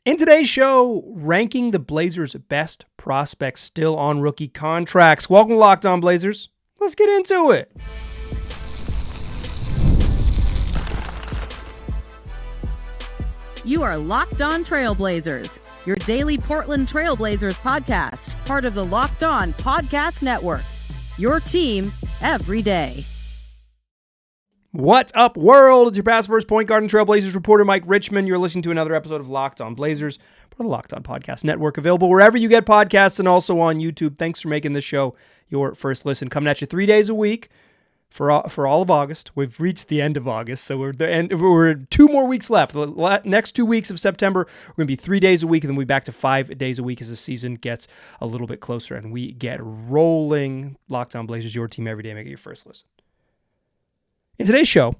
In today's show, ranking the Blazers' best prospects still on rookie contracts. Welcome to Locked On Blazers. Let's get into it. You are Locked On Trailblazers, your daily Portland Trailblazers podcast, part of the Locked On Podcast Network. Your team every day. What's up, world? It's your past first point guard and Trailblazers reporter, Mike Richmond. You're listening to another episode of Locked On Blazers, part of the Locked On Podcast Network, available wherever you get podcasts and also on YouTube. Thanks for making this show your first listen. Coming at you 3 days a week for all of August. We've reached the end of August, so we're 2 more weeks left. The next 2 weeks of September, we're going to be 3 days a week, and then we'll be back to 5 days a week as the season gets a little bit closer and we get rolling. Locked On Blazers, your team every day. Make it your first listen. In today's show,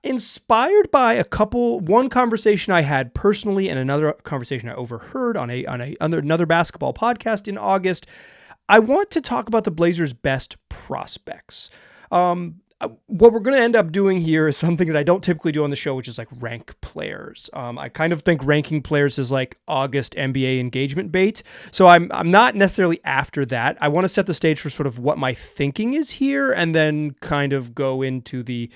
inspired by one conversation I had personally and another conversation I overheard on another basketball podcast in August, I want to talk about the Blazers' best prospects. What we're going to end up doing here is something that I don't typically do on the show, which is like rank players. I kind of think ranking players is like August NBA engagement bait. So I'm not necessarily after that. I want to set the stage for sort of what my thinking is here and then kind of go into the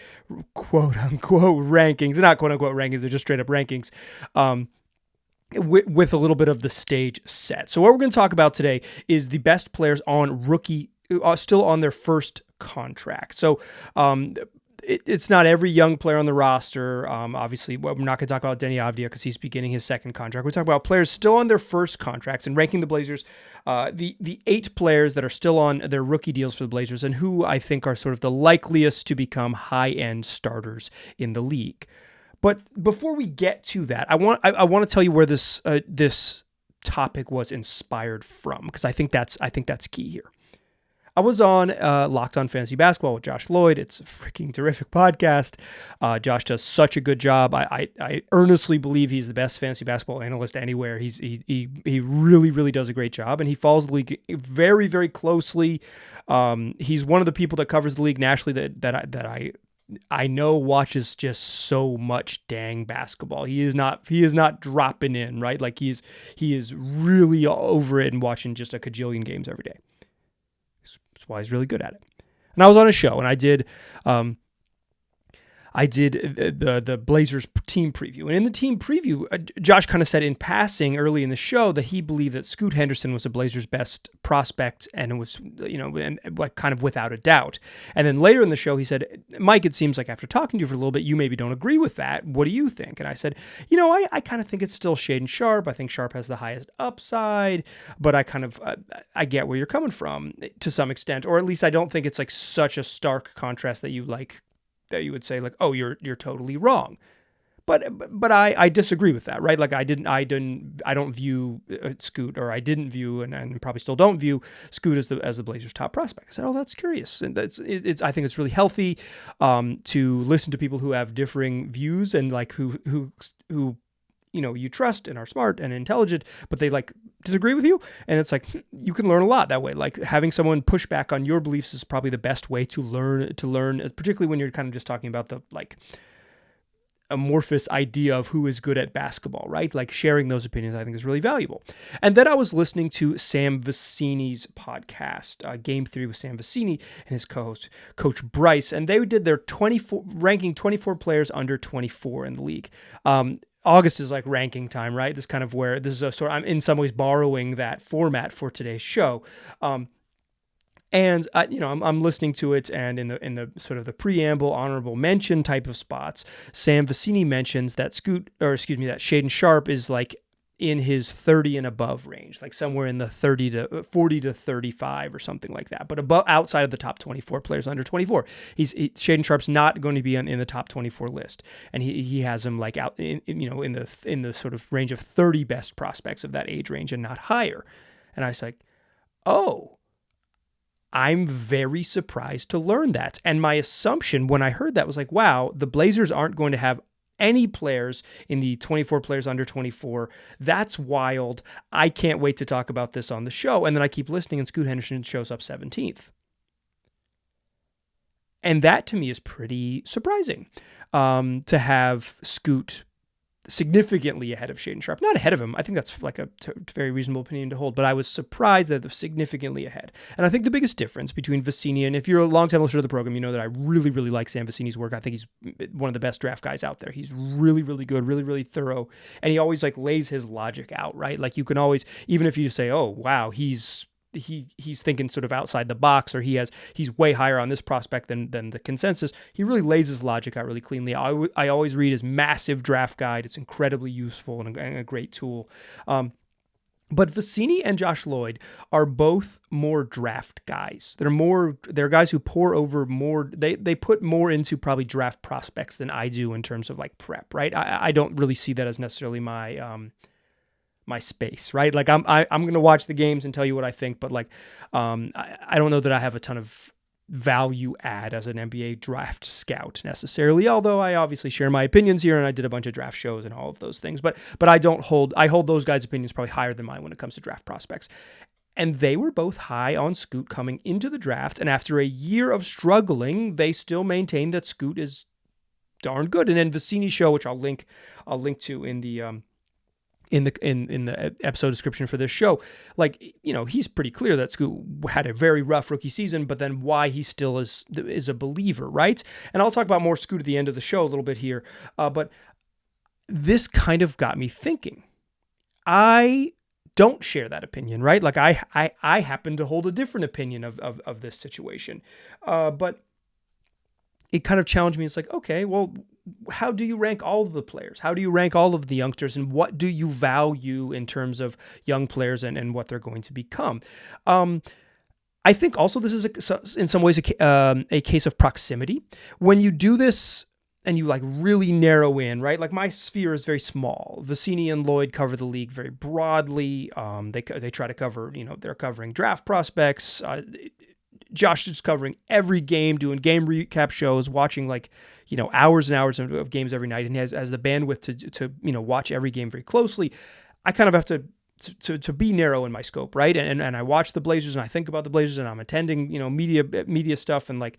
quote unquote rankings. They're not quote unquote rankings, they're just straight up rankings. With a little bit of the stage set. So what we're going to talk about today is the best players on rookie, still on their first contract. So it's not every young player on the roster. Obviously, we're not going to talk about Denny Avdia because he's beginning his second contract. We're talking about players still on their first contracts and ranking the Blazers, the 8 players that are still on their rookie deals for the Blazers and who I think are sort of the likeliest to become high-end starters in the league. But before we get to that, I want to tell you where this topic was inspired from, because I think that's key here. I was on Locked On Fantasy Basketball with Josh Lloyd. It's a freaking terrific podcast. Josh does such a good job. I earnestly believe he's the best fantasy basketball analyst anywhere. He really, really does a great job, and he follows the league very, very closely. He's one of the people that covers the league nationally that I know watches just so much dang basketball. He is not dropping in, right? Like he is really over it and watching just a cajillion games every day. That's why he's really good at it. And I was on a show and I did the Blazers team preview. And in the team preview, Josh kind of said in passing early in the show that he believed that Scoot Henderson was the Blazers' best prospect and it was, and like kind of without a doubt. And then later in the show, he said, Mike, it seems like after talking to you for a little bit, you maybe don't agree with that. What do you think? And I said, I kind of think it's still Shaedon Sharpe. I think Sharpe has the highest upside, but I get where you're coming from to some extent, or at least I don't think it's like such a stark contrast that you would say like, oh, you're totally wrong. But I disagree with that, right? Like I don't view Scoot, or I didn't view, and probably still don't view Scoot as the Blazers' top prospect. I said, oh, that's curious, and I think it's really healthy to listen to people who have differing views and like who you trust and are smart and intelligent, but they like disagree with you. And it's like, you can learn a lot that way. Like having someone push back on your beliefs is probably the best way to learn, particularly when you're kind of just talking about the like amorphous idea of who is good at basketball, right? Like sharing those opinions, I think is really valuable. And then I was listening to Sam Vecenie's podcast, Game 3 with Sam Vecenie and his co-host, Coach Bryce, and they did their ranking 24 players under 24 in the league. August is like ranking time, right? This kind of where this is a sort of, I'm in some ways borrowing that format for today's show. And I'm listening to it, and in the sort of the preamble, honorable mention type of spots, Sam Vecenie mentions that Shaedon Sharpe is like in his 30 and above range, like somewhere in the 40 to 35 or something like that, but outside of the top 24 players under 24. Shaedon Sharpe's not going to be in the top 24 list, and he has him like out in the sort of range of 30 best prospects of that age range and not higher. And I was like, oh, I'm very surprised to learn that. And my assumption when I heard that was like, wow, the Blazers aren't going to have any players in the 24 players under 24. That's wild. I can't wait to talk about this on the show. And then I keep listening and Scoot Henderson shows up 17th. And that to me is pretty surprising, to have Scoot significantly ahead of Shaden Sharp. Not ahead of him. I think that's like a very reasonable opinion to hold, but I was surprised that they're significantly ahead. And I think the biggest difference between Vecini, and if you're a long-time listener to the program, you know that I really, really like Sam Vecini's work. I think he's one of the best draft guys out there. He's really, really good, really, really thorough. And he always like lays his logic out, right? Like you can always, even if you say, oh, wow, he's thinking sort of outside the box, or he's way higher on this prospect than the consensus. He really lays his logic out really cleanly. I always read his massive draft guide. It's incredibly useful and a great tool. But Vecini and Josh Lloyd are both more draft guys. They're guys who pour over more. They put more into probably draft prospects than I do in terms of like prep, right? I don't really see that as necessarily my space, right? Like I'm going to watch the games and tell you what I think, but like, I don't know that I have a ton of value add as an NBA draft scout necessarily, although I obviously share my opinions here and I did a bunch of draft shows and all of those things, but I hold those guys' opinions probably higher than mine when it comes to draft prospects. And they were both high on Scoot coming into the draft. And after a year of struggling, they still maintain that Scoot is darn good. And then Vecini's show, which I'll link to in the episode description for this show, like, you know, he's pretty clear that Scoot had a very rough rookie season, but then why he still is a believer, right? And I'll talk about more Scoot at the end of the show a little bit here, but this kind of got me thinking. I don't share that opinion, right? Like I happen to hold a different opinion of this situation, but it kind of challenged me. It's like, okay, well, how do you rank all of the players? How do you rank all of the youngsters? And what do you value in terms of young players and what they're going to become? I think also this is in some ways a case of proximity. When you do this and you like really narrow in, right? Like my sphere is very small. Vecini and Lloyd cover the league very broadly. They try to cover, you know, they're covering draft prospects. Josh is covering every game, doing game recap shows, watching like, you know, hours and hours of games every night, and he has the bandwidth to you know, watch every game very closely. I kind of have to be narrow in my scope, right? And I watch the Blazers and I think about the Blazers and I'm attending, you know, media stuff, and like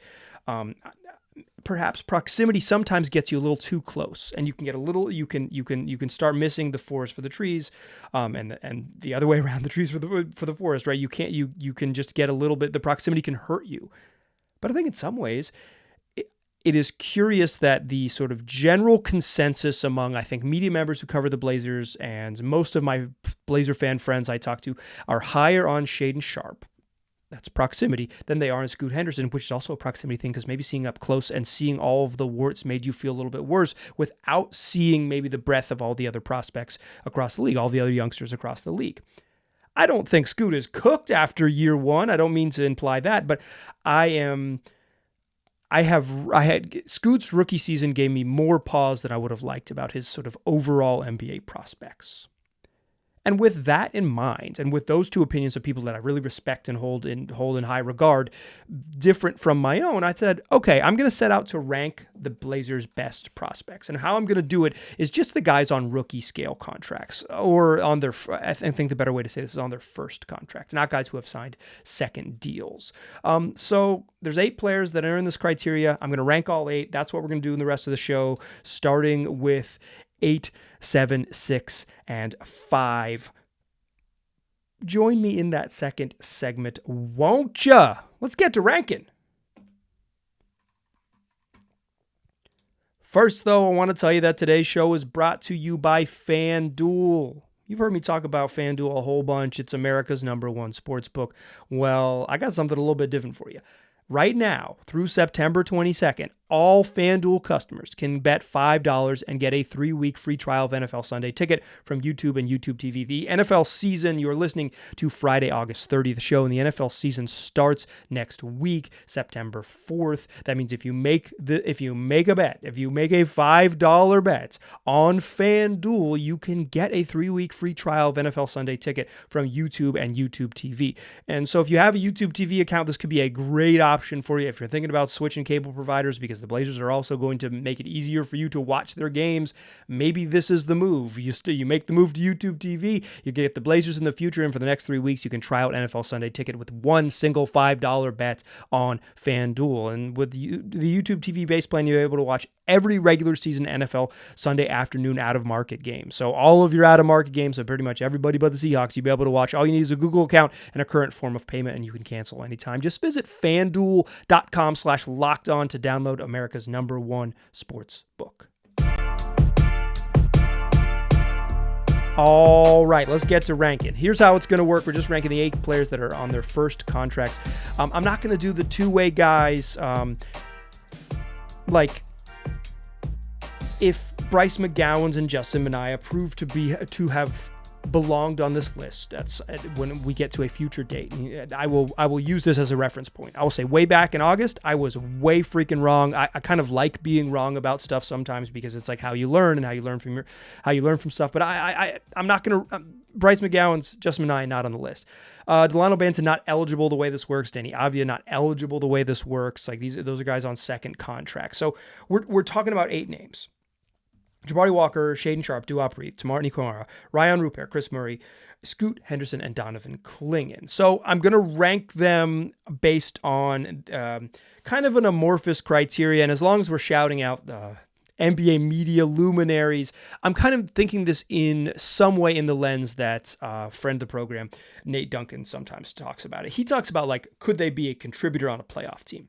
perhaps proximity sometimes gets you a little too close, and you can get a little, you can start missing the forest for the trees, and the other way around, the trees for the forest, right? You can just get a little bit, the proximity can hurt you. But I think in some ways, it is curious that the sort of general consensus among, I think, media members who cover the Blazers and most of my Blazer fan friends I talk to are higher on Shaden Sharp, that's proximity, than they are on Scoot Henderson, which is also a proximity thing, because maybe seeing up close and seeing all of the warts made you feel a little bit worse without seeing maybe the breadth of all the other prospects across the league, all the other youngsters across the league. I don't think Scoot is cooked after year one. I don't mean to imply that, but Scoot's rookie season gave me more pause than I would have liked about his sort of overall NBA prospects. And with that in mind, and with those two opinions of people that I really respect and hold in high regard, different from my own, I said, okay, I'm going to set out to rank the Blazers' best prospects. And how I'm going to do it is just the guys on rookie scale contracts, or on their, I think the better way to say this is on their first contract, not guys who have signed second deals. So there's 8 players that are in this criteria. I'm going to rank all 8. That's what we're going to do in the rest of the show, starting with 8, 7, 6, and 5. Join me in that second segment, won't ya? Let's get to ranking. First, though, I want to tell you that today's show is brought to you by FanDuel. You've heard me talk about FanDuel a whole bunch. It's America's #1 sportsbook. Well, I got something a little bit different for you. Right now, through September 22nd, all FanDuel customers can bet $5 and get a 3-week free trial of NFL Sunday Ticket from YouTube and YouTube TV. The NFL season, you're listening to Friday, August 30th, the show, and the NFL season starts next week, September 4th. That means if you make a $5 bet on FanDuel, you can get a 3-week free trial of NFL Sunday Ticket from YouTube and YouTube TV. And so if you have a YouTube TV account, this could be a great option for you if you're thinking about switching cable providers, because the Blazers are also going to make it easier for you to watch their games. Maybe this is the move. You make the move to YouTube TV. You get the Blazers in the future, and for the next 3 weeks, you can try out NFL Sunday Ticket with one single $5 bet on FanDuel. And with the YouTube TV base plan, you're able to watch every regular season NFL Sunday afternoon out-of-market game. So all of your out-of-market games, so pretty much everybody but the Seahawks, you'll be able to watch. All you need is a Google account and a current form of payment, and you can cancel anytime. Just visit FanDuel.com/lockedon to download America's #1 sports book. All right, let's get to ranking. Here's how it's going to work. We're just ranking the 8 players that are on their first contracts. I'm not going to do the two-way guys. If Bryce McGowan's and Justin Minaya prove to have belonged on this list, that's when we get to a future date. I will use this as a reference point. I will say way back in August, I was way freaking wrong. I kind of like being wrong about stuff sometimes because it's like how you learn and how you learn from stuff. But I'm not gonna. Bryce McGowan's, Justin Minaya not on the list. Delano Banton not eligible the way this works. Danny Avdia not eligible the way this works. Like those are guys on second contract. So we're talking about 8 names. Jabari Walker, Shaden Sharp, Duop Reith, Tamarni Kamara, Ryan Rupert, Chris Murray, Scoot Henderson, and Donovan Clingan. So I'm going to rank them based on kind of an amorphous criteria. And as long as we're shouting out NBA media luminaries, I'm kind of thinking this in some way in the lens that friend of the program, Nate Duncan, sometimes talks about it. He talks about, like, could they be a contributor on a playoff team?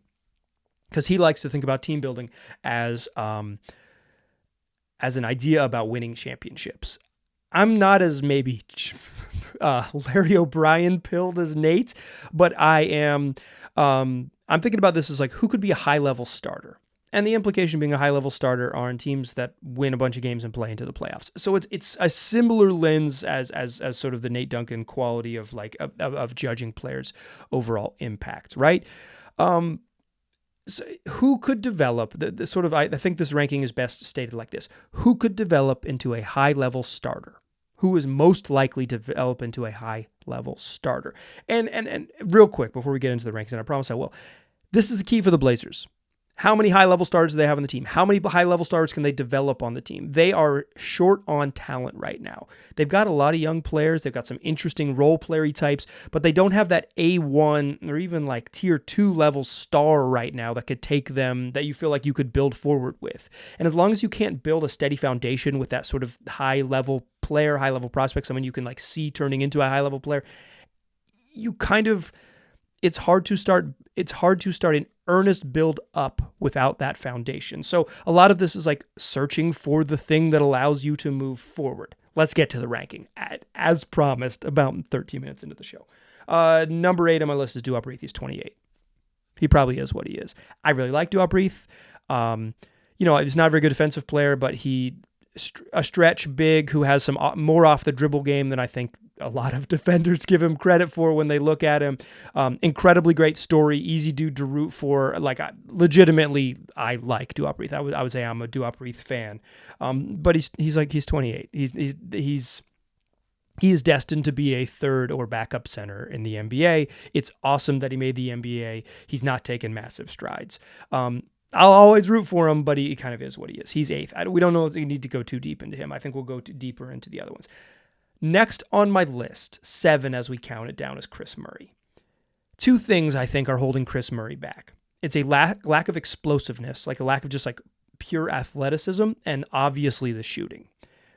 Because he likes to think about team building as an idea about winning championships. I'm not as maybe Larry O'Brien pilled as Nate, but I am. I'm thinking about this as like, who could be a high-level starter? And the implication being a high-level starter are in teams that win a bunch of games and play into the playoffs. So it's a similar lens as sort of the Nate Duncan quality of of judging players' overall impact, right? So who could develop the sort of, I think this ranking is best stated like this: who could develop into a high-level starter? Who is most likely to develop into a high-level starter? And real quick before we get into the rankings, and I promise I will, this is the key for the Blazers. How many high-level starters do they have on the team? How many high-level starters can they develop on the team? They are short on talent right now. They've got a lot of young players. They've got some interesting role-player types, but they don't have that A1 or even like tier 2 level star right now that could take them, that you feel like you could build forward with. And as long as you can't build a steady foundation with that sort of high-level player, high-level prospect, someone you can like see turning into a high-level player, you kind of, it's hard to start an earnest build up without that foundation. So a lot of this is like searching for the thing that allows you to move forward. Let's get to the ranking. As promised, about 13 minutes into the show. Number 8 on my list is Duop Reith. He's 28. He probably is what he is. I really like Duop Reith. He's not a very good defensive player, but a stretch big who has some more off the dribble game than I think a lot of defenders give him credit for when they look at him. Incredibly great story, easy dude to root for. Legitimately, I like Duop Reith. I would say I'm a Duop Reith fan. But he's 28. He is destined to be a third or backup center in the NBA. It's awesome that he made the NBA. He's not taken massive strides. I'll always root for him, but he kind of is what he is. He's 8th. We don't know if we need to go too deep into him. I think we'll go deeper into the other ones. Next on my list, 7 as we count it down, is Chris Murray. 2 things I think are holding Chris Murray back. It's a lack of explosiveness, like a lack of just like pure athleticism, and obviously the shooting.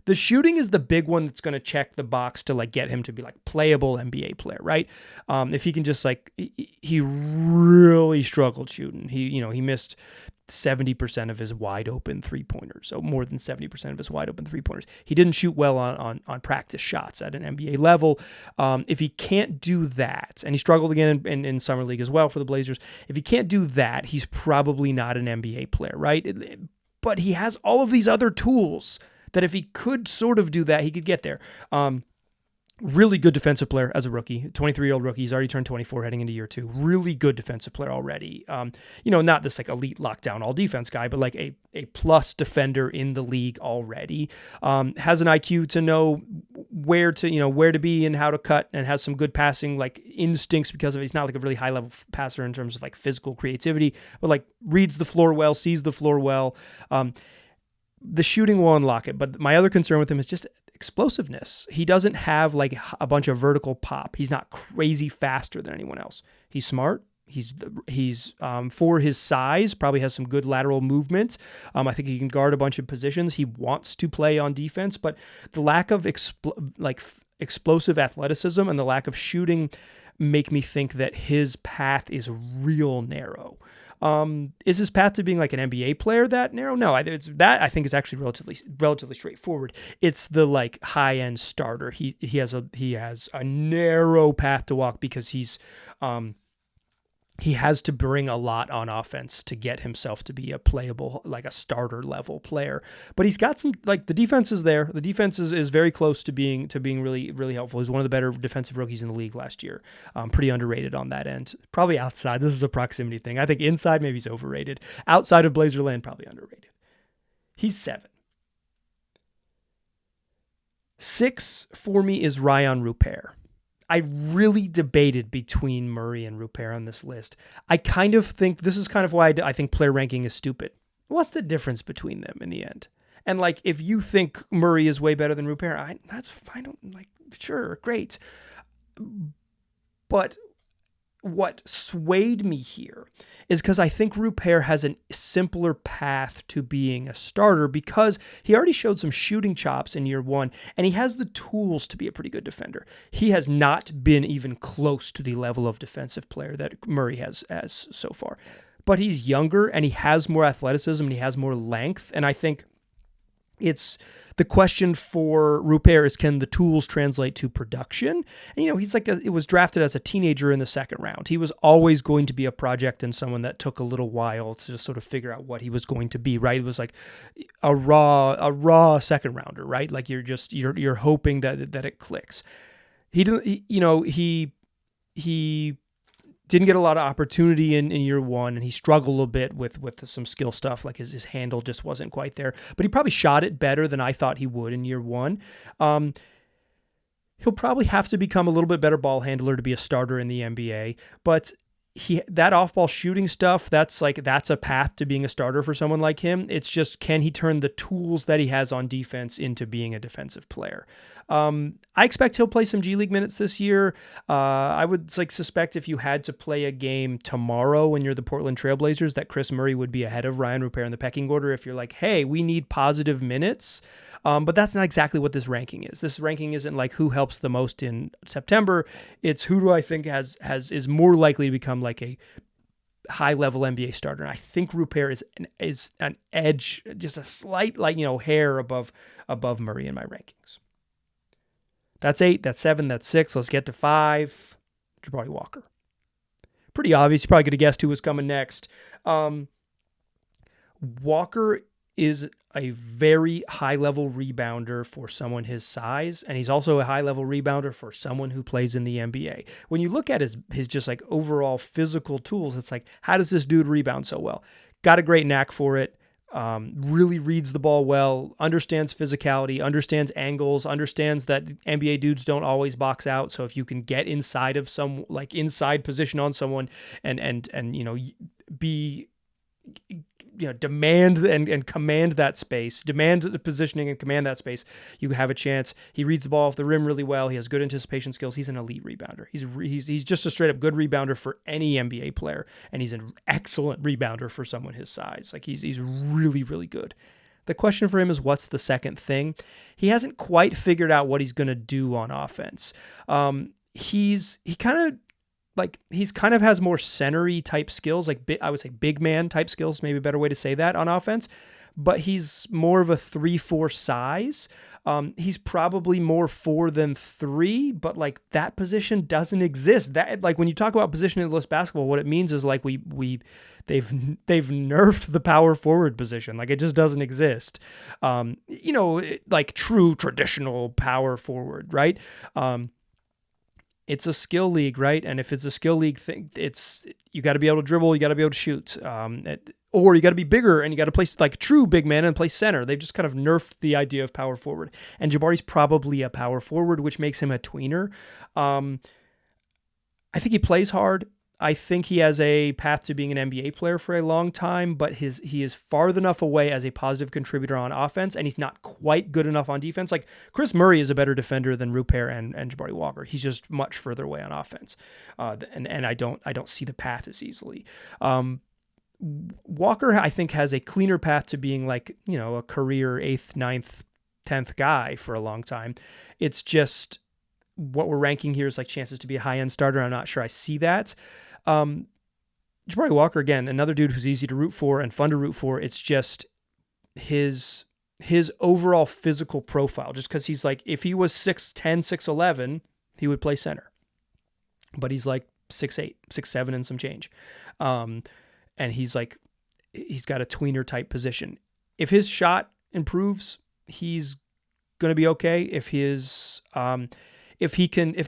The shooting is the big one that's going to check the box to like get him to be like playable NBA player, right? If he can just like, he really struggled shooting. He missed 70% of his wide open 3-pointers, so more than 70% of his wide open 3-pointers. He didn't shoot well on practice shots at an NBA level. If he can't do that, and he struggled again in summer league as well for the Blazers, if he can't do that, he's probably not an NBA player, right? But he has all of these other tools that if he could sort of do that, he could get there. Really good defensive player as a rookie, 23-year-old rookie. He's already turned 24 heading into year 2. Really good defensive player already. Not this like elite lockdown all defense guy, but like a plus defender in the league already. Has an IQ to know where to be and how to cut, and has some good passing like instincts because he's not like a really high level passer in terms of like physical creativity, but like reads the floor well, sees the floor well. The shooting will unlock it. But my other concern with him is just explosiveness. He doesn't have like a bunch of vertical pop. He's not crazy faster than anyone else. He's smart. He's for his size, probably has some good lateral movement. I think he can guard a bunch of positions. He wants to play on defense, but the lack of explosive athleticism and the lack of shooting make me think that his path is real narrow. Is his path to being like an NBA player that narrow? No, I think is actually relatively straightforward. It's the like high end starter. He has a narrow path to walk because he has to bring a lot on offense to get himself to be a playable, like a starter level player. But he's got some, like, the defense is there. The defense is very close to being really, really helpful. He's one of the better defensive rookies in the league last year. Pretty underrated on that end. Probably outside. This is a proximity thing. I think inside, maybe he's overrated. Outside of Blazerland, probably underrated. He's 7. 6 for me is Rayan Rupert. I really debated between Murray and Rupert on this list. I kind of think this is kind of why I think player ranking is stupid. What's the difference between them in the end? And like, if you think Murray is way better than Rupert, that's fine. Like, sure, great. But what swayed me here is because I think Rupert has a simpler path to being a starter because he already showed some shooting chops in year 1, and he has the tools to be a pretty good defender. He has not been even close to the level of defensive player that Murray has so far. But he's younger, and he has more athleticism, and he has more length, and I think it's the question for Rupert is, can the tools translate to production? And, he's like, it was drafted as a teenager in the 2nd round. He was always going to be a project and someone that took a little while to sort of figure out what he was going to be, right? It was like a raw 2nd rounder, right? Like you're hoping that it clicks. He didn't, he didn't get a lot of opportunity in year 1, and he struggled a bit with some skill stuff, like his handle just wasn't quite there. But he probably shot it better than I thought he would in year 1. He'll probably have to become a little bit better ball handler to be a starter in the NBA, but that off-ball shooting stuff, that's a path to being a starter for someone like him. It's just, can he turn the tools that he has on defense into being a defensive player? I expect he'll play some G League minutes this year. I would suspect if you had to play a game tomorrow when you're the Portland Trailblazers, that Chris Murray would be ahead of Rayan Rupert in the pecking order if you're like, hey, we need positive minutes. But that's not exactly what this ranking is. This ranking isn't like who helps the most in September. It's who do I think is more likely to become like a high-level NBA starter. And I think Rupert is an edge, just a slight hair above Murray in my rankings. That's 8, that's 7, that's 6. Let's get to 5. Jabari Walker. Pretty obvious. You probably could have guessed who was coming next. Walker is a very high-level rebounder for someone his size, and he's also a high-level rebounder for someone who plays in the NBA. When you look at his just like overall physical tools, it's like, how does this dude rebound so well? Got a great knack for it. Really reads the ball well, understands physicality, understands angles, understands that NBA dudes don't always box out. So if you can get inside of some inside position on someone and be demand and command that space, demand the positioning and command that space, you have a chance. He reads the ball off the rim really well. He has good anticipation skills. He's an elite rebounder. He's just a straight up good rebounder for any NBA player, and he's an excellent rebounder for someone his size. Like he's really, really good. The question for him is, what's the second thing? He hasn't quite figured out what he's going to do on offense. He kind of has more center-y type skills, I would say big man type skills, maybe a better way to say that on offense, but he's more of a 3-4 size. He's probably more 4 than 3, but that position doesn't exist. That when you talk about positionless basketball, what it means is they've nerfed the power forward position. It just doesn't exist. True traditional power forward, right? It's a skill league, right? And if it's a skill league thing, you got to be able to dribble, you got to be able to shoot. Or you got to be bigger and you got to play like true big man and play center. They've just kind of nerfed the idea of power forward. And Jabari's probably a power forward, which makes him a tweener. I think he plays hard. I think he has a path to being an NBA player for a long time, but he is far enough away as a positive contributor on offense, and he's not quite good enough on defense. Like Chris Murray is a better defender than Rupert and Jabari Walker. He's just much further away on offense, and I don't see the path as easily. Walker, I think, has a cleaner path to being like, a career 8th, 9th, 10th guy for a long time. It's just what we're ranking here is like chances to be a high-end starter. I'm not sure I see that. Jabari Walker, again, another dude who's easy to root for and fun to root for. It's just his overall physical profile, just because he's like, if he was 6'10", 6'11", he would play center. But he's like 6'8", 6'7", and some change. And he's got a tweener type position. If his shot improves, he's going to be okay. If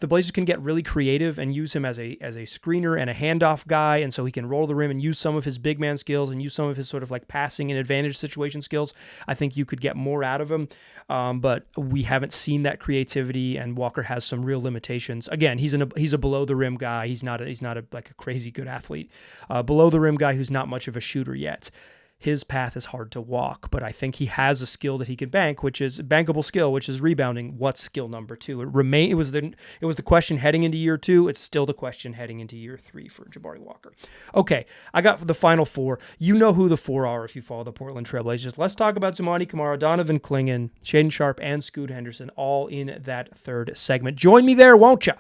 the Blazers can get really creative and use him as a screener and a handoff guy, and so he can roll the rim and use some of his big man skills and use some of his sort of like passing and advantage situation skills, I think you could get more out of him. But we haven't seen that creativity, and Walker has some real limitations. Again, he's a below the rim guy. He's not like a crazy good athlete. Below the rim guy who's not much of a shooter yet. His path is hard to walk, but I think he has a skill that he can bank, which is bankable skill, which is rebounding. What's skill number 2? It was the question heading into year 2. It's still the question heading into year 3 for Jabari Walker. Okay, I got the final 4. You know who the 4 are if you follow the Portland Trail Blazers. Let's talk about Toumani Camara, Donovan Clingan, Shaedon Sharpe, and Scoot Henderson, all in that third segment. Join me there, won't ya?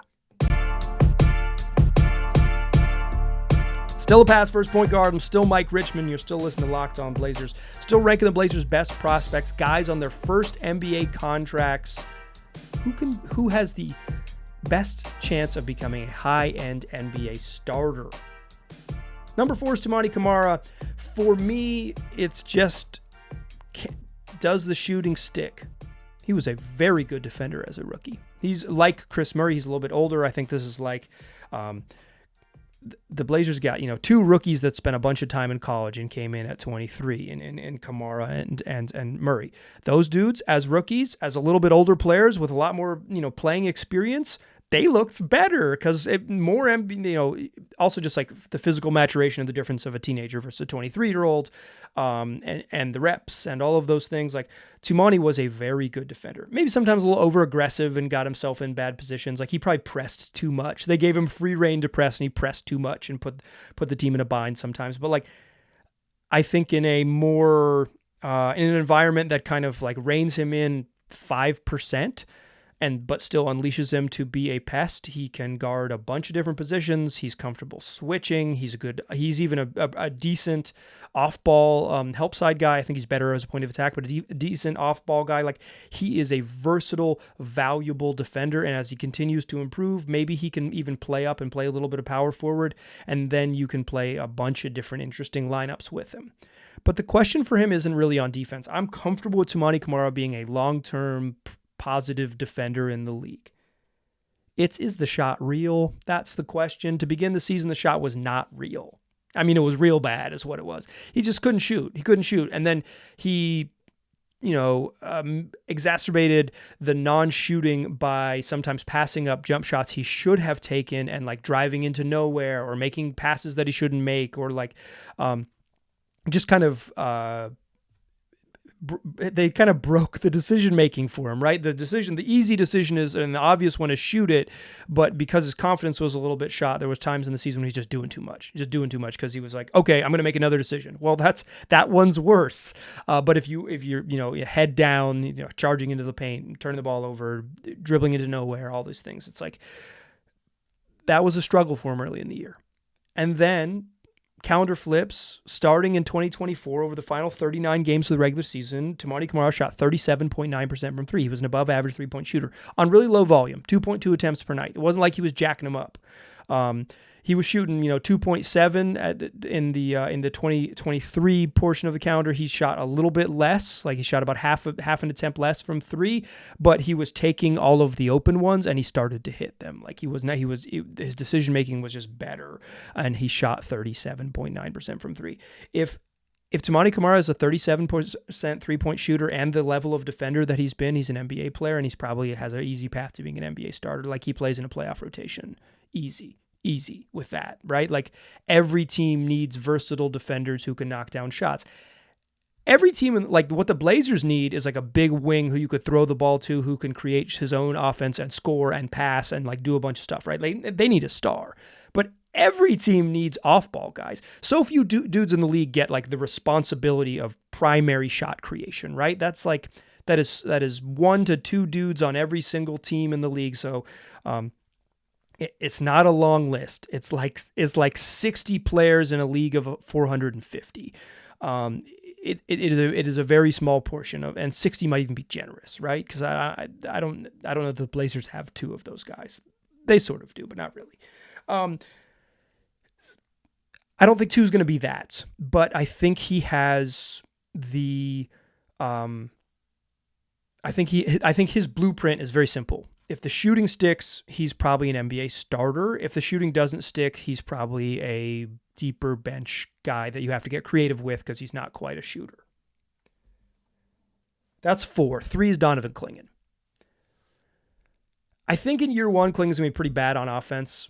Still a pass first point guard. I'm still Mike Richmond. You're still listening to Locked On Blazers. Still ranking the Blazers' best prospects, guys on their first NBA contracts. Who has the best chance of becoming a high-end NBA starter? Number 4 is Toumani Camara. For me, it's just, does the shooting stick? He was a very good defender as a rookie. He's like Chris Murray. He's a little bit older. I think this is like... the Blazers got, 2 rookies that spent a bunch of time in college and came in at 23 in Camara and Murray. Those dudes as rookies, as a little bit older players with a lot more, playing experience, they looked better because also just like the physical maturation of the difference of a teenager versus a 23-year-old, and the reps and all of those things. Like Toumani was a very good defender, maybe sometimes a little over aggressive and got himself in bad positions. Like he probably pressed too much. They gave him free reign to press and he pressed too much and put the team in a bind sometimes. But like, I think in a more, in an environment that kind of like reins him in 5%, but still unleashes him to be a pest. He can guard a bunch of different positions. He's comfortable switching. He's even a decent off-ball help side guy. I think he's better as a point of attack, but a decent off-ball guy. Like he is a versatile, valuable defender. And as he continues to improve, maybe he can even play up and play a little bit of power forward. And then you can play a bunch of different interesting lineups with him. But the question for him isn't really on defense. I'm comfortable with Toumani Camara being a long-term positive defender in the league. Is the shot real? That's the question. To begin the season, the shot was not real. I mean, it was real bad is what it was. He just couldn't shoot. He couldn't shoot. And then he, exacerbated the non-shooting by sometimes passing up jump shots he should have taken and like driving into nowhere or making passes that he shouldn't make, or like just kind of they kind of broke the decision making for him, right? The easy decision is, and the obvious one is shoot it, but because his confidence was a little bit shot, there was times in the season when he's just doing too much because he was like, okay, I'm going to make another decision. Well, that one's worse. But if you're head down, charging into the paint, turning the ball over, dribbling into nowhere, all these things, it's like that was a struggle for him early in the year. And then calendar flips, starting in 2024 over the final 39 games of the regular season, Toumani Camara shot 37.9% from 3. He was an above average 3-point shooter on really low volume, 2.2 attempts per night. It wasn't like he was jacking them up. He was shooting, 2.7 in the 2023 portion of the calendar. He shot a little bit less, like he shot about half an attempt less from 3, but he was taking all of the open ones and he started to hit them. Like his decision making was just better, and he shot 37.9% from 3. If if Toumani Camara is a 37% three-point shooter and the level of defender that he's been, he's an NBA player, and he's probably has an easy path to being an NBA starter. Like, he plays in a playoff rotation. Easy with that, right? Like, every team needs versatile defenders who can knock down shots. Every team, like, what the Blazers need is like a big wing who you could throw the ball to, who can create his own offense and score and pass and like do a bunch of stuff, right? They need a star. But every team needs off-ball guys. So few dudes in the league get like the responsibility of primary shot creation, right? That's like, that is 1 to 2 dudes on every single team in the league. So it's not a long list. It's like 60 players in a league of 450. It is a very small portion of, and 60 might even be generous, right? Because I don't know if the Blazers have 2 of those guys. They sort of do, but not really. I don't think 2 is going to be that, but I think he has the. I think his blueprint is very simple. If the shooting sticks, he's probably an NBA starter. If the shooting doesn't stick, he's probably a deeper bench guy that you have to get creative with because he's not quite a shooter. That's 4. 3 is Donovan Clingan. I think in year 1, Clingan's going to be pretty bad on offense.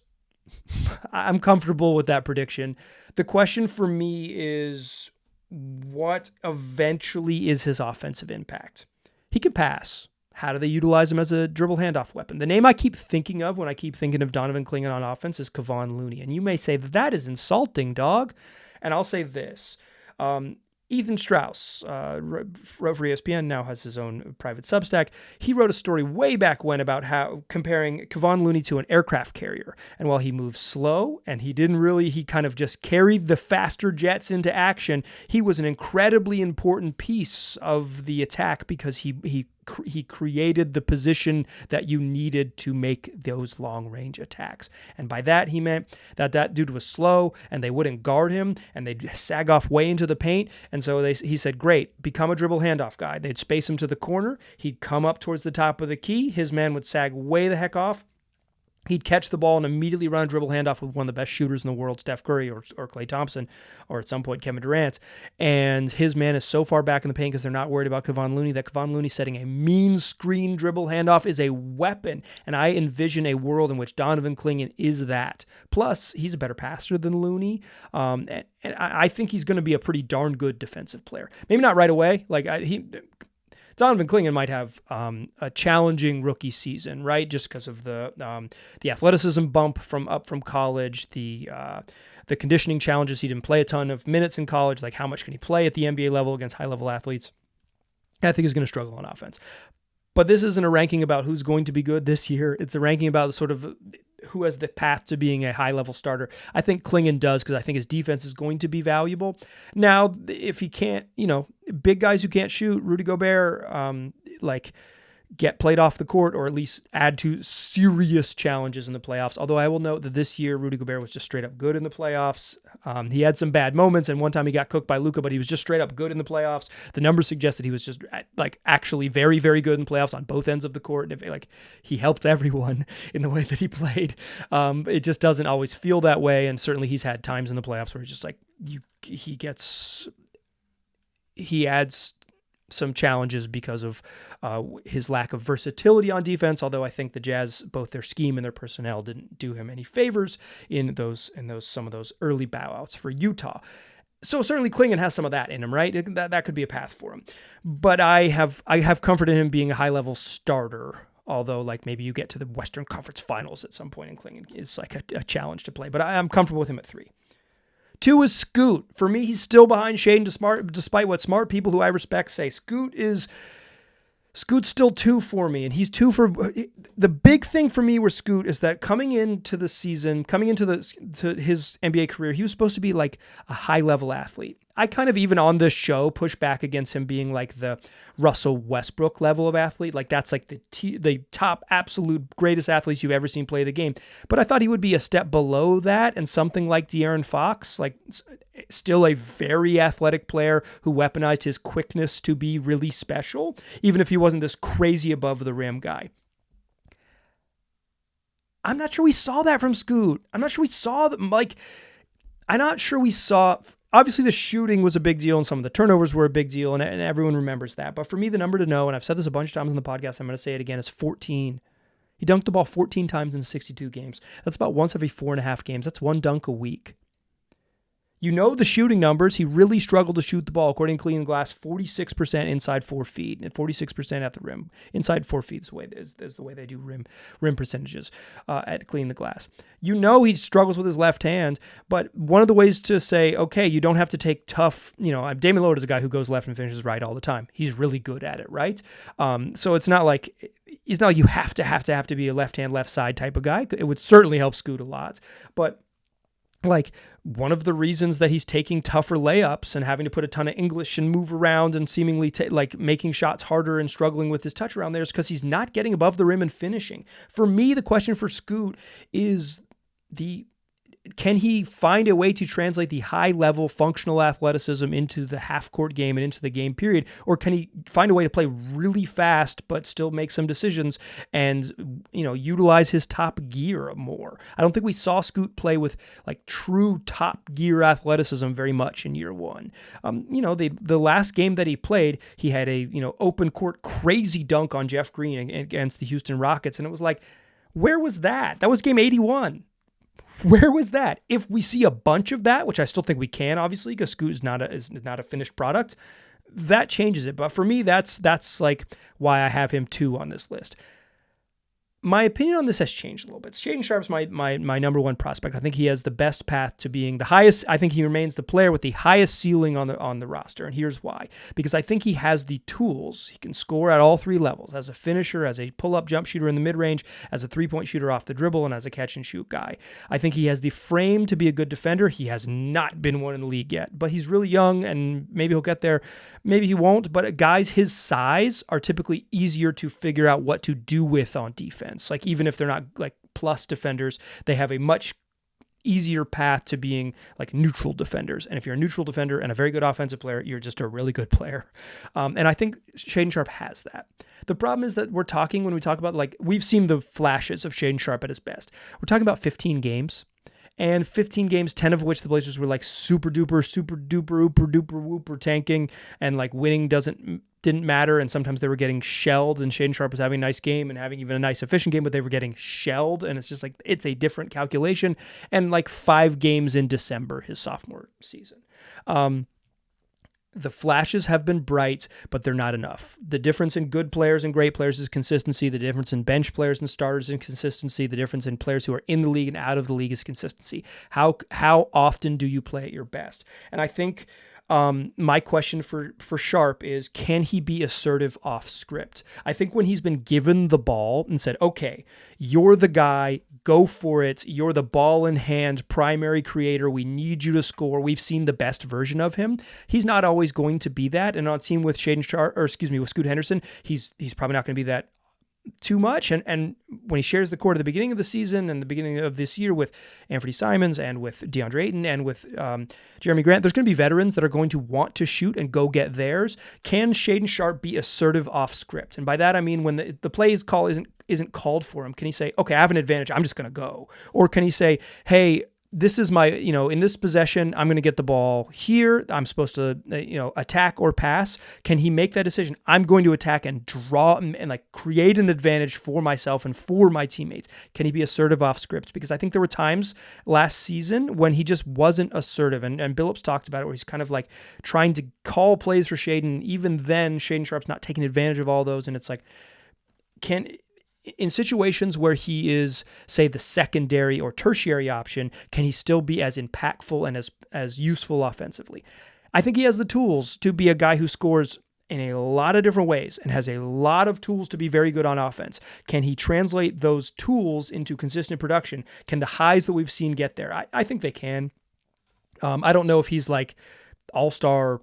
I'm comfortable with that prediction. The question for me is, what eventually is his offensive impact? He can pass. How do they utilize him as a dribble handoff weapon? The name I keep thinking of when I keep thinking of Donovan Clingan on offense is Kevon Looney. And you may say that is insulting, dog. And I'll say this. Ethan Strauss, wrote for ESPN, now has his own private Substack. He wrote a story way back when about how comparing Kevon Looney to an aircraft carrier. And while he moved slow and he kind of just carried the faster jets into action, he was an incredibly important piece of the attack because he created the position that you needed to make those long-range attacks. And by that, he meant that dude was slow and they wouldn't guard him and they'd sag off way into the paint. And so he said, great, become a dribble handoff guy. They'd space him to the corner. He'd come up towards the top of the key. His man would sag way the heck off. He'd catch the ball and immediately run a dribble handoff with one of the best shooters in the world, Steph Curry or Klay Thompson, or at some point Kevin Durant. And his man is so far back in the paint because they're not worried about Kevon Looney that Kevon Looney setting a mean screen dribble handoff is a weapon. And I envision a world in which Donovan Clingan is that. Plus, he's a better passer than Looney. And I think he's going to be a pretty darn good defensive player. Maybe not right away. Donovan Clingan might have a challenging rookie season, right? Just because of the athleticism bump from college, the conditioning challenges. He didn't play a ton of minutes in college. Like, how much can he play at the NBA level against high level athletes? I think he's going to struggle on offense. But this isn't a ranking about who's going to be good this year. It's a ranking about the sort of who has the path to being a high-level starter. I think Clingan does because I think his defense is going to be valuable. Now, if he can't, big guys who can't shoot, Rudy Gobert, get played off the court or at least add to serious challenges in the playoffs. Although I will note that this year, Rudy Gobert was just straight up good in the playoffs. He had some bad moments, and one time he got cooked by Luka, but he was just straight up good in the playoffs. The numbers suggest that he was just actually very, very good in playoffs on both ends of the court. And he helped everyone in the way that he played. It just doesn't always feel that way. And certainly he's had times in the playoffs where he's just he adds some challenges because of his lack of versatility on defense, although I think the Jazz, both their scheme and their personnel, didn't do him any favors in some of those early bowouts for Utah. So certainly Clingan has some of that in him, right? That could be a path for him. But I have comfort in him being a high-level starter, although maybe you get to the Western Conference Finals at some point and Clingan is a challenge to play. But I'm comfortable with him at 3. 2 is Scoot. For me, he's still behind Shaedon Smart, despite what smart people who I respect say. Scoot's still 2 for me, and he's 2 for the big thing for me with Scoot is that coming into his NBA career, he was supposed to be a high level athlete. I kind of, even on this show, push back against him being the Russell Westbrook level of athlete. That's the top absolute greatest athletes you've ever seen play the game. But I thought he would be a step below that, and something like De'Aaron Fox, still a very athletic player who weaponized his quickness to be really special, even if he wasn't this crazy above the rim guy. I'm not sure we saw that from Scoot. I'm not sure we saw obviously the shooting was a big deal and some of the turnovers were a big deal, and everyone remembers that. But for me, the number to know, and I've said this a bunch of times on the podcast, I'm going to say it again, is 14. He dunked the ball 14 times in 62 games. That's about once every 4.5 games. That's one dunk a week. You know the shooting numbers. He really struggled to shoot the ball. According to Clean Glass, 46% inside 4 feet and 46% at the rim. Inside 4 feet is the way they do rim percentages at Clean the Glass. You know he struggles with his left hand, but one of the ways to say, okay, you don't have to take tough, Damian Lillard is a guy who goes left and finishes right all the time. He's really good at it, right? So it's not like you have to be a left hand, left side type of guy. It would certainly help Scoot a lot, but like one of the reasons that he's taking tougher layups and having to put a ton of English and move around and seemingly making shots harder and struggling with his touch around there is because he's not getting above the rim and finishing. For me, the question for Scoot is can he find a way to translate the high-level functional athleticism into the half-court game and into the game period, or can he find a way to play really fast but still make some decisions and utilize his top gear more? I don't think we saw Scoot play with like true top gear athleticism very much in year one. The last game that he played, he had a open court crazy dunk on Jeff Green against the Houston Rockets, and it was like, where was that? That was game 81. Where was that? If we see a bunch of that, which I still think we can, obviously, because Scoot is not a finished product, that changes it. But for me, that's like why I have him 2 on this list. My opinion on this has changed a little bit. Shaedon Sharpe's my number one prospect. I think he has the best path to being the highest. I think he remains the player with the highest ceiling on the roster. And here's why. Because I think he has the tools. He can score at all 3 levels, as a finisher, as a pull-up jump shooter in the mid-range, as a three-point shooter off the dribble, and as a catch-and-shoot guy. I think he has the frame to be a good defender. He has not been one in the league yet, but he's really young, and maybe he'll get there. Maybe he won't, but guys his size are typically easier to figure out what to do with on defense. Like even if they're not like plus defenders, they have a much easier path to being like neutral defenders. And if you're a neutral defender and a very good offensive player, you're just a really good player. And I think Shaedon Sharpe has that. The problem is that when we talk about, like, we've seen the flashes of Shaedon Sharpe at his best. We're talking about 15 games. And 15 games, 10 of which the Blazers were like super duper, ooper duper whooper tanking, and like winning didn't matter. And sometimes they were getting shelled, and Shaedon Sharpe was having a nice game and having even a nice efficient game, but they were getting shelled. And it's just like, it's a different calculation. And like 5 games in December, his sophomore season. The flashes have been bright, but they're not enough. The difference in good players and great players is consistency. The difference in bench players and starters is consistency. The difference in players who are in the league and out of the league is consistency. How often do you play at your best? And I think my question for Sharpe is, can he be assertive off script? I think when he's been given the ball and said, okay, you're the guy, go for it. You're the ball in hand primary creator. We need you to score. We've seen the best version of him. He's not always going to be that. And on team with with Scoot Henderson, he's probably not going to be that too much. And when he shares the court at the beginning of the season and the beginning of this year with Anthony Simons and with DeAndre Ayton and with Jeremy Grant, there's going to be veterans that are going to want to shoot and go get theirs. Can Shaedon Sharpe be assertive off script? And by that, I mean when the plays call isn't called for him, can he say, okay, I have an advantage, I'm just going to go? Or can he say, hey, this is my, in this possession, I'm going to get the ball here. I'm supposed to, attack or pass. Can he make that decision? I'm going to attack and draw and like create an advantage for myself and for my teammates. Can he be assertive off script? Because I think there were times last season when he just wasn't assertive. And Billups talked about it, where he's kind of like trying to call plays for Shaedon. Even then, Shaedon Sharpe's not taking advantage of all those. And it's like, in situations where he is, say, the secondary or tertiary option, can he still be as impactful and as useful offensively? I think he has the tools to be a guy who scores in a lot of different ways and has a lot of tools to be very good on offense. Can he translate those tools into consistent production? Can the highs that we've seen get there? I think they can. I don't know if he's like all-star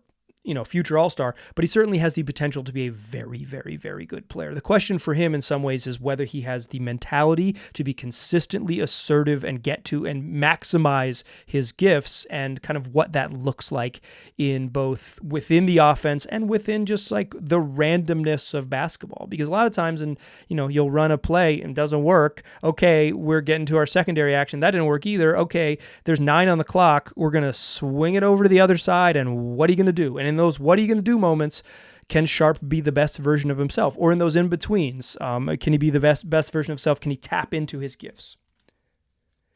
future all-star, but he certainly has the potential to be a very, very, very good player. The question for him in some ways is whether he has the mentality to be consistently assertive and get to and maximize his gifts, and kind of what that looks like in both within the offense and within just like the randomness of basketball. Because a lot of times, you'll run a play and it doesn't work. Okay, we're getting to our secondary action. That didn't work either. Okay, there's 9 on the clock. We're going to swing it over to the other side, and what are you going to do? And in those what are you going to do moments, can Sharp be the best version of himself? Or in those in-betweens, can he be the best version of himself? Can he tap into his gifts?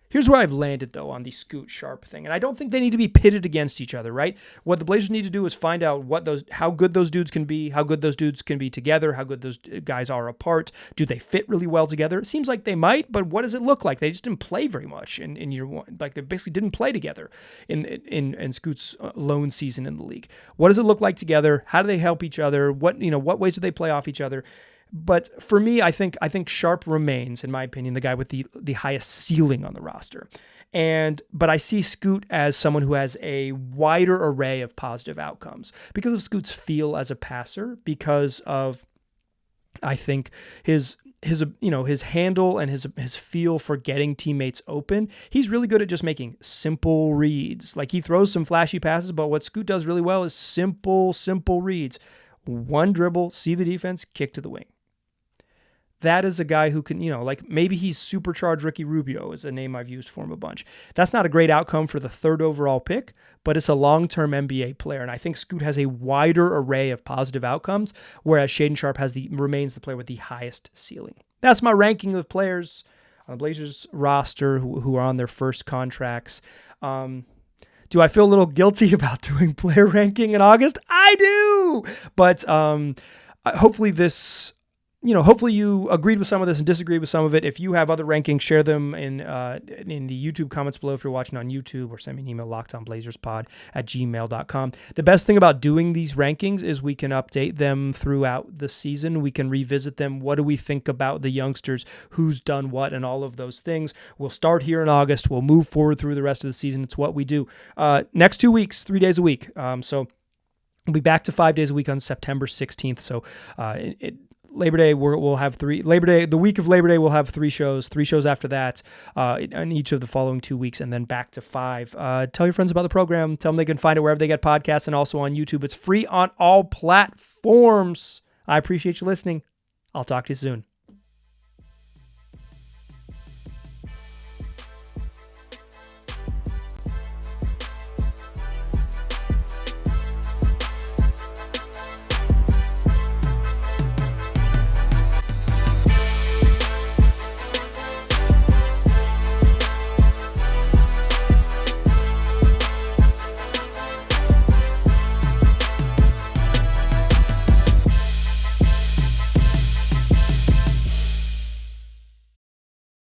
Here's where I've landed, though, on the Scoot Sharp thing. And I don't think they need to be pitted against each other, right? What the Blazers need to do is find out how good those dudes can be, how good those dudes can be together, how good those guys are apart. Do they fit really well together? It seems like they might, but what does it look like? They just didn't play very much in year one. Like, they basically didn't play together in Scoot's lone season in the league. What does it look like together? How do they help each other? What ways do they play off each other? But for me, I think Sharp remains, in my opinion, the guy with the highest ceiling on the roster. But I see Scoot as someone who has a wider array of positive outcomes because of Scoot's feel as a passer, because of, I think, his handle and his feel for getting teammates open. He's really good at just making simple reads. Like, he throws some flashy passes, but what Scoot does really well is simple reads. One dribble, see the defense, kick to the wing. That is a guy who can, maybe he's supercharged Ricky Rubio is a name I've used for him a bunch. That's not a great outcome for the 3rd overall pick, but it's a long-term NBA player. And I think Scoot has a wider array of positive outcomes, whereas Shaedon Sharp remains the player with the highest ceiling. That's my ranking of players on the Blazers roster who are on their first contracts. Do I feel a little guilty about doing player ranking in August? I do! But hopefully hopefully you agreed with some of this and disagreed with some of it. If you have other rankings, share them in the YouTube comments below if you're watching on YouTube, or send me an email, lockedonblazerspod@gmail.com. The best thing about doing these rankings is we can update them throughout the season. We can revisit them. What do we think about the youngsters? Who's done what? And all of those things. We'll start here in August. We'll move forward through the rest of the season. It's what we do. Next 2 weeks, 3 days a week. So we'll be back to 5 days a week on September 16th. So Labor Day, we'll have 3. The week of Labor Day, we'll have 3 shows. 3 shows after that, in each of the following 2 weeks, and then back to 5. Tell your friends about the program. Tell them they can find it wherever they get podcasts, and also on YouTube. It's free on all platforms. I appreciate you listening. I'll talk to you soon.